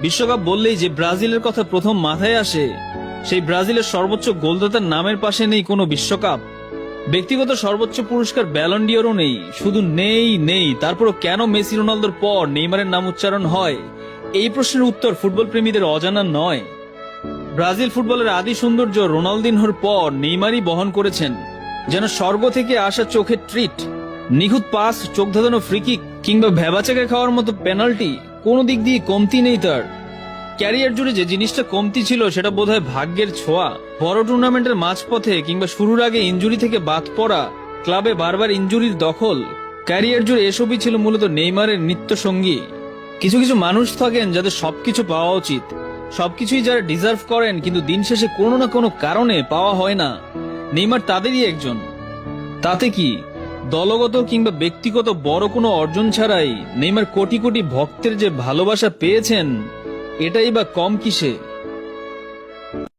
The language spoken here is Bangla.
বিশ্বকাপ বললেই যে ব্রাজিলের কথা প্রথম মাথায় আসে, সেই ব্রাজিলের সর্বোচ্চ গোলদাতার নামের পাশে নেই কোনো বিশ্বকাপ। ব্যক্তিগত সর্বোচ্চ পুরস্কার ব্যালন ডিওরও নেই, শুধু নেই। তারপরও কেন মেসি রোনালদোর পর নেইমারের নাম উচ্চারণ হয়, এই প্রশ্নের উত্তর ফুটবল প্রেমীদের অজানা নয়। ব্রাজিল ফুটবলের আদি সৌন্দর্য রোনালদিনহোর পর নেইমারই বহন করেছেন, যেন স্বর্গ থেকে আসা চোখের ট্রিট। নিখুঁত পাস, চোখ ধাঁধানো ফ্রিকিক কিংবা ভেবাচাকে খাওয়ার মতো পেনাল্টি, কোনো দিক দিয়ে কমতি নেই তার। ক্যারিয়ার জুড়ে যে জিনিসটা কমতি ছিল সেটা বোধহয় ভাগ্যের ছোঁয়া। বড় টুর্নামেন্টের মাঝপথে কিংবা শুরুর আগে ইনজুরি থেকে বাদ পড়া, ক্লাবে বারবার ইনজুরির দখল, ক্যারিয়ার জুড়ে এসবই ছিল মূলত নেইমারের নিত্য সঙ্গী। কিছু কিছু মানুষ থাকেন যাদের সবকিছু পাওয়া উচিত, সবকিছুই যারা ডিজার্ভ করেন, কিন্তু দিন শেষে কোনো না কোনো কারণে পাওয়া হয় না। নেইমার তাদেরই একজন। তাতে কি, দলগত কিংবা ব্যক্তিগত বড় কোনো অর্জন ছাড়াই নেইমার কোটি কোটি ভক্তের যে ভালোবাসা পেয়েছেন, এটাই বা কম কিসে।